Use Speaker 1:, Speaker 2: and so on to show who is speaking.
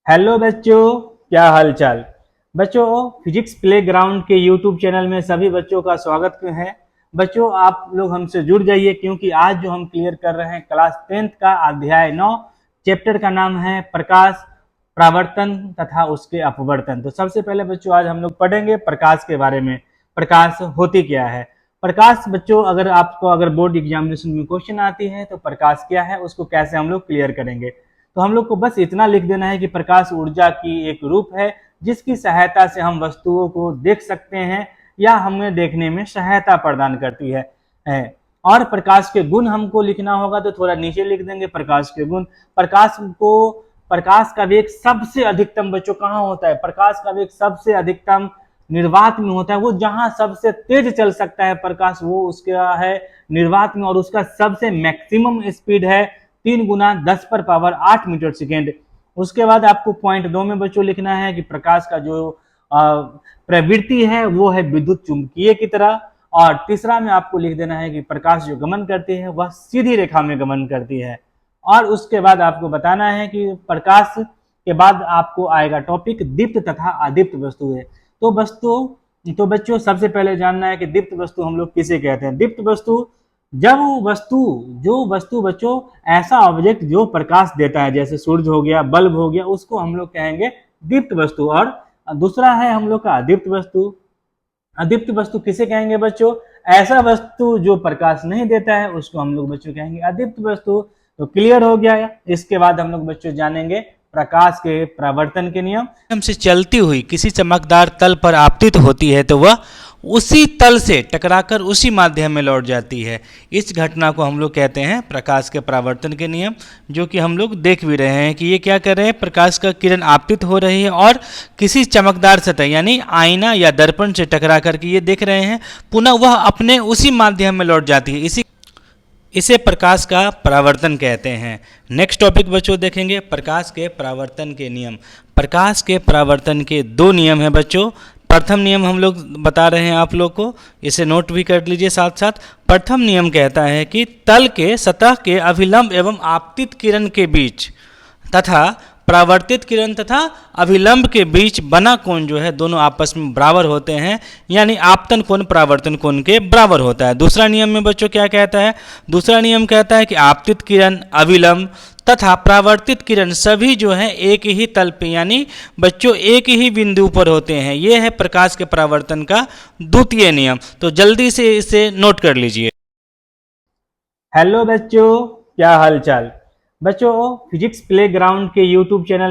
Speaker 1: Hello बच्चों, क्या हाल चाल। बच्चों, फिजिक्स प्लेग्राउंड के यूट्यूब चैनल में सभी बच्चों का स्वागत है। बच्चों, आप लोग हमसे जुड़ जाइए क्योंकि आज जो हम क्लियर कर रहे हैं क्लास 10th का अध्याय 9 चैप्टर का नाम है प्रकाश, परावर्तन तथा उसके अपवर्तन। तो सबसे पहले बच्चों आज हम लोग पढ़ेंगे प्रकाश के बारे में। प्रकाश होती क्या है। प्रकाश बच्चों, अगर बोर्ड एग्जामिनेशन में क्वेश्चन आती है तो प्रकाश क्या है उसको कैसे हम लोग क्लियर करेंगे। तो हम लोग को बस इतना लिख देना है कि प्रकाश ऊर्जा की एक रूप है जिसकी सहायता से हम वस्तुओं को देख सकते हैं या हमें देखने में सहायता प्रदान करती है। और प्रकाश के गुण हमको लिखना होगा तो थोड़ा नीचे लिख देंगे प्रकाश के गुण। प्रकाश का वेग सबसे अधिकतम बच्चों कहाँ होता है। प्रकाश का वेग सबसे अधिकतम निर्वात में होता है। वो जहां सबसे तेज चल सकता है प्रकाश वो उसका है निर्वात में, और उसका सबसे मैक्सिमम स्पीड है 3 गुना 10 पर पावर 8 मीटर सेकेंड। उसके बाद आपको पॉइंट 2 में बच्चों लिखना है कि प्रकाश का जो प्रवृत्ति है वो है विद्युत चुंबकीय की तरह। और तीसरा में आपको लिख देना है कि प्रकाश जो गमन करती है वह सीधी रेखा में गमन करती है। और उसके बाद आपको बताना है कि प्रकाश के बाद आपको आएगा टॉपिक दीप्त तथा अदीप्त वस्तुएं। तो बच्चों सबसे पहले जानना है कि दीप्त वस्तु हम लोग किसे कहते हैं। दीप्त वस्तु जब जो वस्तु बच्चों ऐसा ऑब्जेक्ट जो प्रकाश देता है, जैसे सूरज हो गया, बल्ब हो गया, उसको हम लोग कहेंगे दीप्त वस्तु। और दूसरा है हम लोग का अदीप्त वस्तु। अदीप्त वस्तु किसे कहेंगे बच्चों, ऐसा वस्तु जो प्रकाश नहीं देता है उसको हम लोग बच्चों कहेंगे अदीप्त वस्तु। तो क्लियर हो गया। इसके बाद हम लोग बच्चों जानेंगे प्रकाश के परावर्तन के नियम।
Speaker 2: से चलती हुई किसी चमकदार तल पर आपतित होती है तो वह उसी तल से टकराकर उसी माध्यम में लौट जाती है। इस घटना को हम लोग कहते हैं प्रकाश के परावर्तन के नियम, जो कि हम लोग देख भी रहे हैं कि ये क्या कर रहे हैं, प्रकाश का किरण आपतित हो रही है और किसी चमकदार सतह यानी आईना या दर्पण से टकरा करके ये देख रहे हैं, पुनः वह अपने उसी माध्यम में लौट जाती है। इसे प्रकाश का परावर्तन कहते हैं। नेक्स्ट टॉपिक बच्चों देखेंगे प्रकाश के परावर्तन के नियम। प्रकाश के परावर्तन के 2 नियम हैं बच्चों। प्रथम नियम हम लोग बता रहे हैं आप लोग को, इसे नोट भी कर लीजिए साथ साथ। प्रथम नियम कहता है कि तल के सतह के अभिलंब एवं आपतित किरण के बीच तथा परावर्तित किरण तथा अभिलंब के बीच बना कोण जो है दोनों आपस में बराबर होते हैं, यानी आपतन कोण परावर्तन कोण के बराबर होता है। दूसरा नियम में बच्चों क्या कहता है, दूसरा नियम कहता है कि आपतित किरण, अभिलंब तथा परावर्तित किरण सभी जो है एक ही तल पे यानी बच्चों एक ही बिंदु पर होते हैं। यह है प्रकाश के परावर्तन का द्वितीय नियम। तो जल्दी से इसे नोट कर लीजिए।
Speaker 1: हेलो बच्चों, क्या हाल चाल। बच्चों, फिजिक्स प्लेग्राउंड के यूट्यूब चैनल में